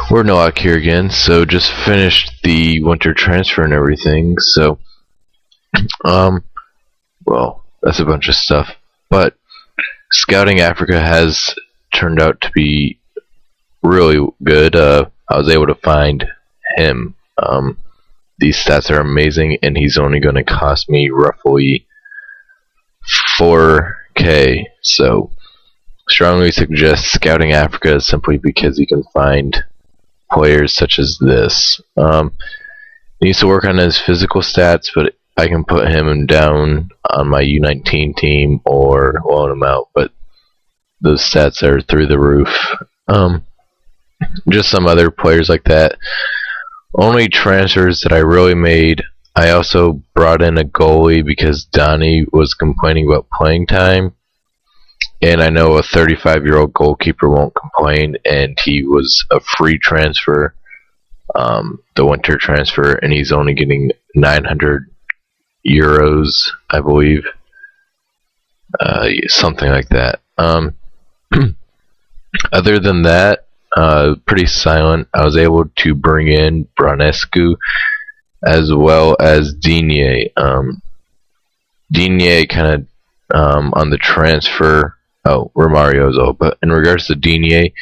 Werdnalac here again. So just finished the winter transfer and everything. So um, well, that's a bunch of stuff. But scouting Africa has turned out to be really good. I was able to find him. These stats are amazing, and he's only going to cost me roughly 4K. So strongly suggest scouting Africa simply because you can find players such as this. He needs to work on his physical stats, but I can put him down on my U19 team or loan him out. But those stats are through the roof. Just some other players like that. Only transfers that I really made. I also brought in a goalie because Donnie was complaining about playing time. And I know a 35-year-old goalkeeper won't complain, and he was a free transfer, the winter transfer, and he's only getting 900 euros, I believe, something like that. Other than that, pretty silent. I was able to bring in Branescu as well as Digne. Digne kind of on the transfer. Oh, Romario's old. But in regards to Digne,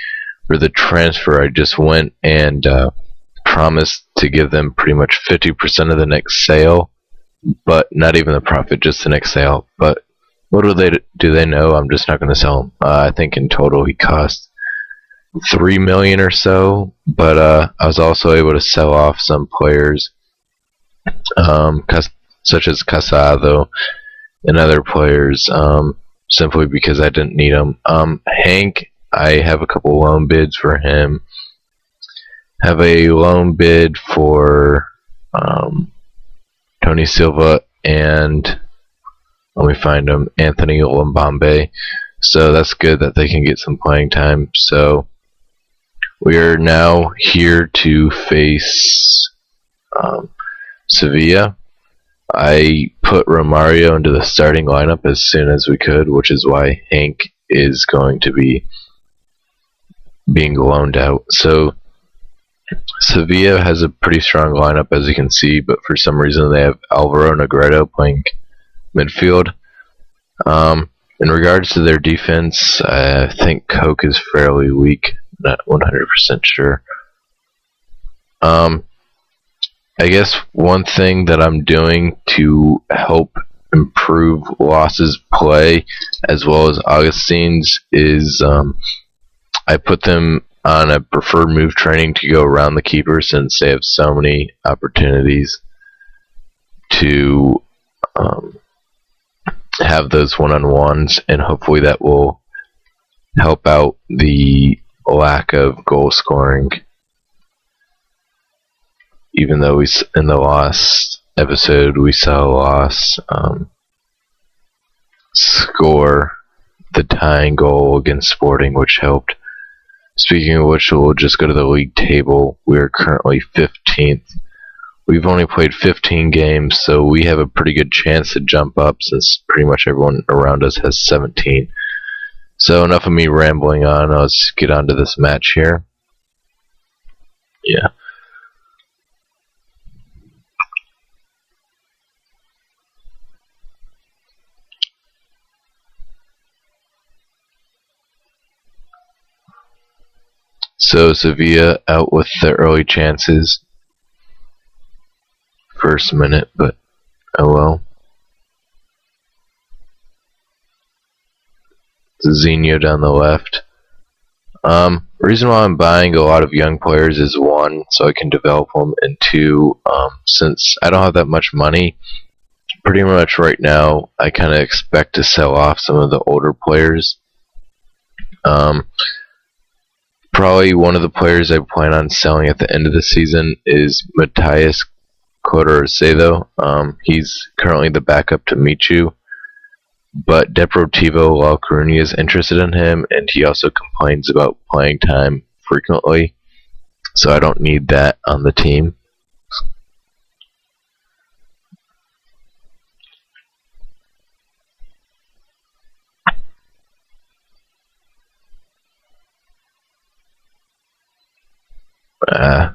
for the transfer, I just went and promised to give them pretty much 50% of the next sale, but not even the profit, just the next sale. But what do they know? I'm just not going to sell him. I think in total he cost 3 million or so, but I was also able to sell off some players, such as Casado and other players, simply because I didn't need them. Hank, I have a couple loan bids for him. Have a loan bid for Tony Silva and let me find him, Anthony Lambambe. So that's good that they can get some playing time. So we are now here to face Sevilla. I put Romario into the starting lineup as soon as we could, which is why Hank is going to be being loaned out. So Sevilla has a pretty strong lineup, as you can see, but for some reason they have Alvaro Negredo playing midfield. In regards to their defense, I think Coke is fairly weak. Not 100% sure. I guess one thing that I'm doing to help improve Loss's play as well as Augustine's is I put them on a preferred move training to go around the keeper since they have so many opportunities to have those one-on-ones, and hopefully that will help out the lack of goal scoring. Even though in the last episode we saw Loss score the tying goal against Sporting, which helped. Speaking of which, we'll just go to the league table. We are currently 15th. We've only played 15 games, so we have a pretty good chance to jump up since pretty much everyone around us has 17. So enough of me rambling on. Let's get on to this match here. Yeah. So Sevilla out with the early chances. First minute, but oh well. Zinho down the left. Reason why I'm buying a lot of young players is one, so I can develop them, and two, since I don't have that much money, pretty much right now I kind of expect to sell off some of the older players. Probably one of the players I plan on selling at the end of the season is Matthias Codorcedo. He's currently the backup to Michu, but Deportivo La Coruña is interested in him, and he also complains about playing time frequently, so I don't need that on the team. Uh,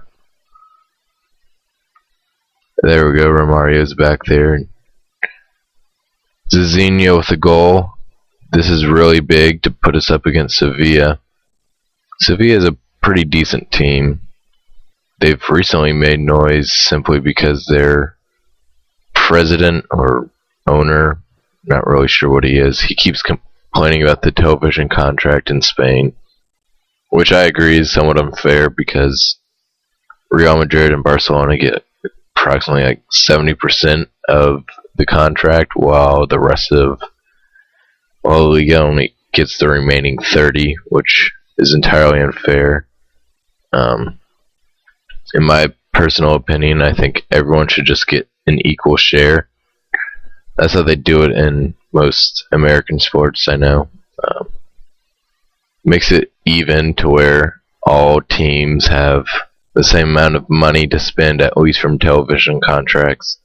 there we go. Romario's back there. Zizinho with a goal. This is really big to put us up against Sevilla. Sevilla is a pretty decent team. They've recently made noise simply because their president or owner, not really sure what he is, he keeps complaining about the television contract in Spain, which I agree is somewhat unfair because Real Madrid and Barcelona get approximately like 70% of the contract, while the rest of La Liga only gets the remaining 30, which is entirely unfair. In my personal opinion, I think everyone should just get an equal share. That's how they do it in most American sports, I know. Makes it even to where all teams have the same amount of money to spend, at least from television contracts.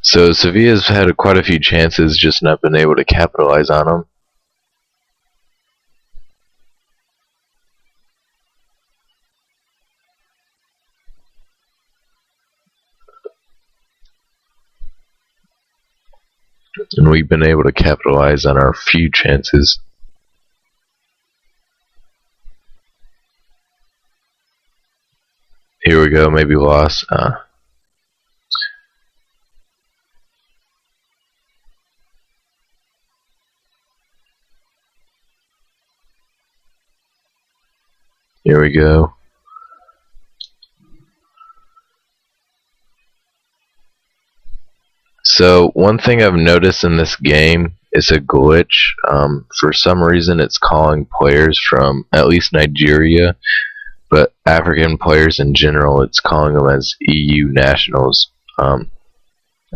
So Sevilla's had quite a few chances, just not been able to capitalize on them. And we've been able to capitalize on our few chances. Here we go, maybe lost. Here we go. So one thing I've noticed in this game is a glitch. For some reason it's calling players from at least Nigeria, but African players in general, it's calling them as EU nationals. I'm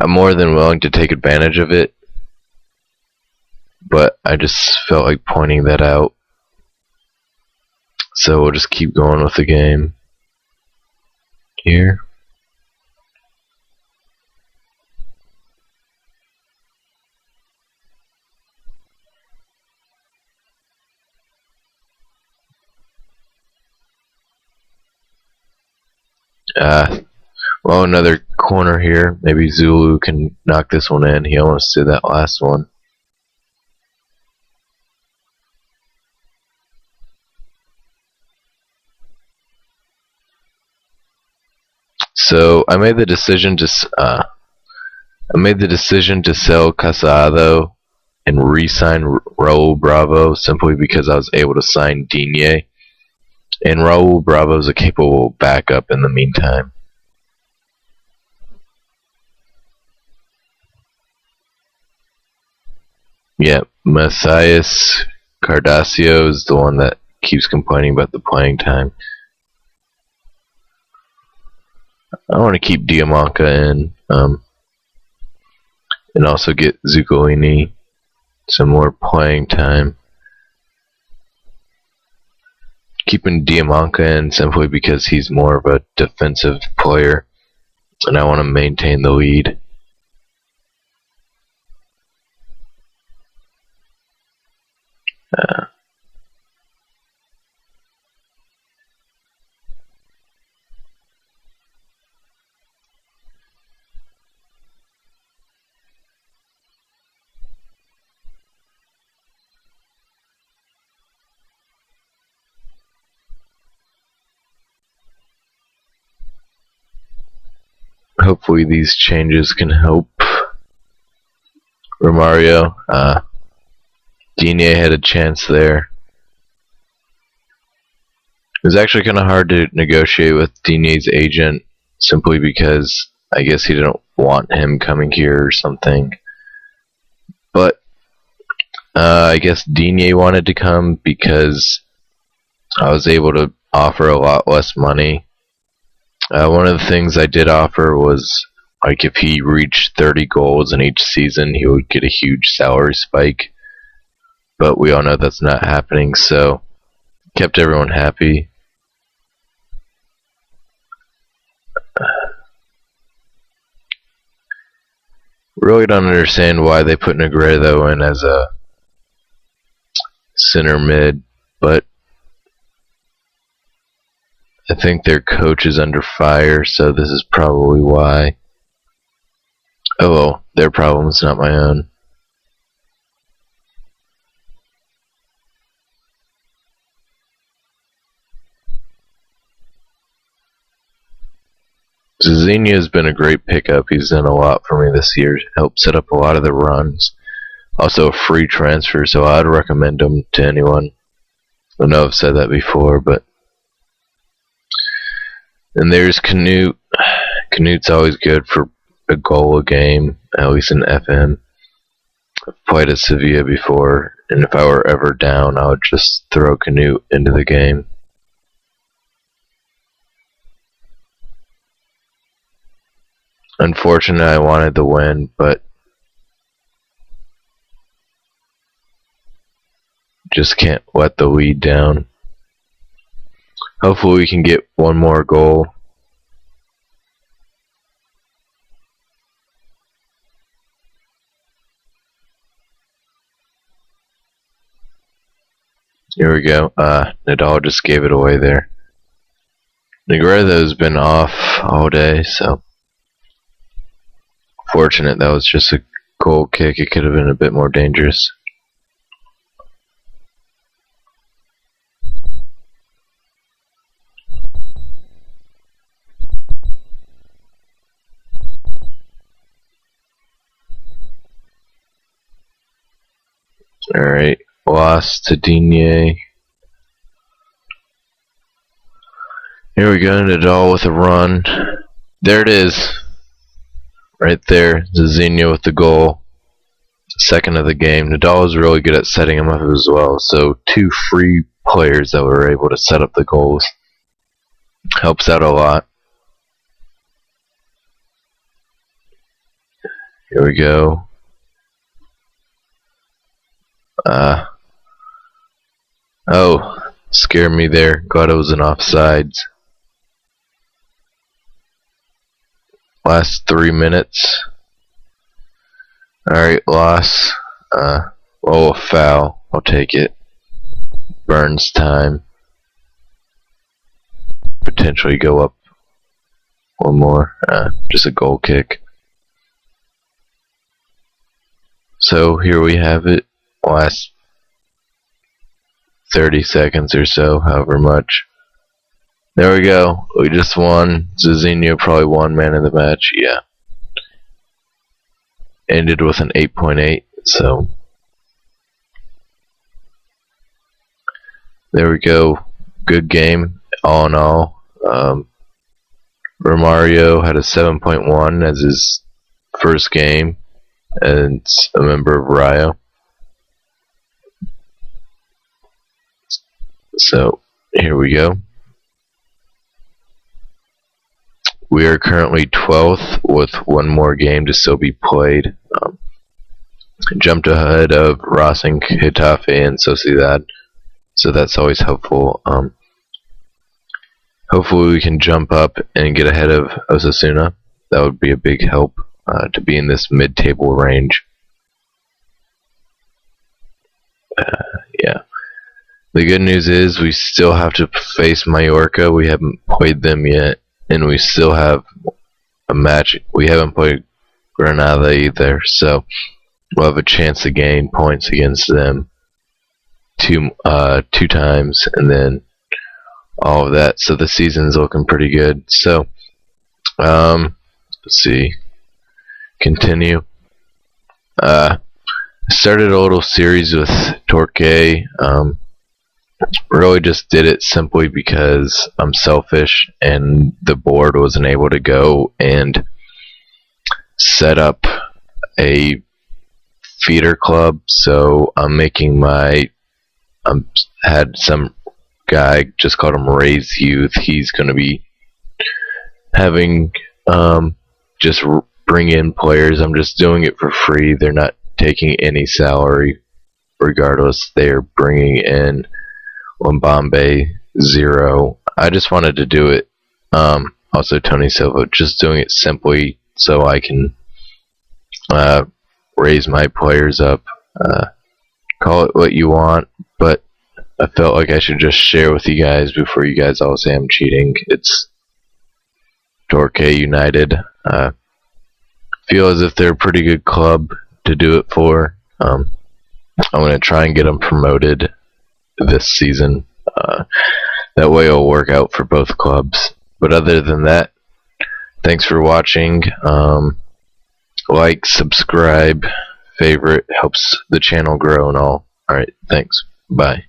more than willing to take advantage of it, but I just felt like pointing that out. So we'll just keep going with the game here. Well, another corner here. Maybe Zulu can knock this one in. He almost did that last one. So I made the decision to sell Casado and re-sign Raul Bravo simply because I was able to sign Digne, and Raul Bravo is a capable backup in the meantime. Yeah, Matthias Cardasio is the one that keeps complaining about the playing time. I want to keep Diamanca in, and also get Zuccolini some more playing time. Keeping Diamanca in simply because he's more of a defensive player, and I want to maintain the lead. Hopefully these changes can help Romario. Digne had a chance there. It was actually kind of hard to negotiate with Digne's agent simply because I guess he didn't want him coming here or something. But I guess Digne wanted to come because I was able to offer a lot less money. One of the things I did offer was, like, if he reached 30 goals in each season, he would get a huge salary spike. But we all know that's not happening, so kept everyone happy. Really don't understand why they put Negredo in as a center mid, but I think their coach is under fire, so this is probably why. Oh well, their problems, not my own. Zizinho has been a great pickup. He's done a lot for me this year. Helped set up a lot of the runs. Also a free transfer, so I'd recommend him to anyone. I know I've said that before, but... And there's Canute. Canute's always good for a goal a game, at least in FM. I've played at Sevilla before, and if I were ever down, I would just throw Canute into the game. Unfortunately, I wanted the win, but just can't let the lead down. Hopefully we can get one more goal. Here we go. Nadal just gave it away there. Negredo's been off all day, so fortunate that was just a goal kick. It could have been a bit more dangerous. Alright, lost to Digne. Here we go, Nadal with a run. There it is. Right there, Zizinho with the goal. Second of the game. Nadal is really good at setting him up as well. So 2 free players that were able to set up the goals. Helps out a lot. Here we go. Oh, scared me there. Glad it was an offsides. Last 3 minutes. Alright, loss. Oh, a foul. I'll take it. Burns time. Potentially go up one more. Just a goal kick. So here we have it. Last 30 seconds or so, however much. There we go. We just won. Zizinho probably won man of the match. Yeah. Ended with an 8.8. So there we go. Good game, all in all. Romario had a 7.1 as his first game, and a member of Rayo. So here we go. We are currently 12th with one more game to still be played. Jumped ahead of Racing, Getafe, and Sociedad, so that's always helpful. Hopefully we can jump up and get ahead of Osasuna. That would be a big help to be in this mid-table range. Yeah. The good news is we still have to face Mallorca. We haven't played them yet. And we still have a match. We haven't played Granada either, so we'll have a chance to gain points against them two times, and then all of that. So the season's looking pretty good. So let's see. Continue. Started a little series with Torque. Really just did it simply because I'm selfish and the board wasn't able to go and set up a feeder club, so I'm making had some guy, just called him Ray's Youth. He's going to be having just bring in players. I'm just doing it for free. They're not taking any salary regardless. They're bringing in Bombay 0. I just wanted to do it. Also Tony Silva, just doing it simply so I can raise my players up. Call it what you want, but I felt like I should just share with you guys before you guys all say I'm cheating. It's Torquay United. Feel as if they're a pretty good club to do it for. I'm going to try and get them promoted this season. That way it'll work out for both clubs. But other than that, thanks for watching. Like, subscribe, favorite, helps the channel grow and all. Alright, thanks. Bye.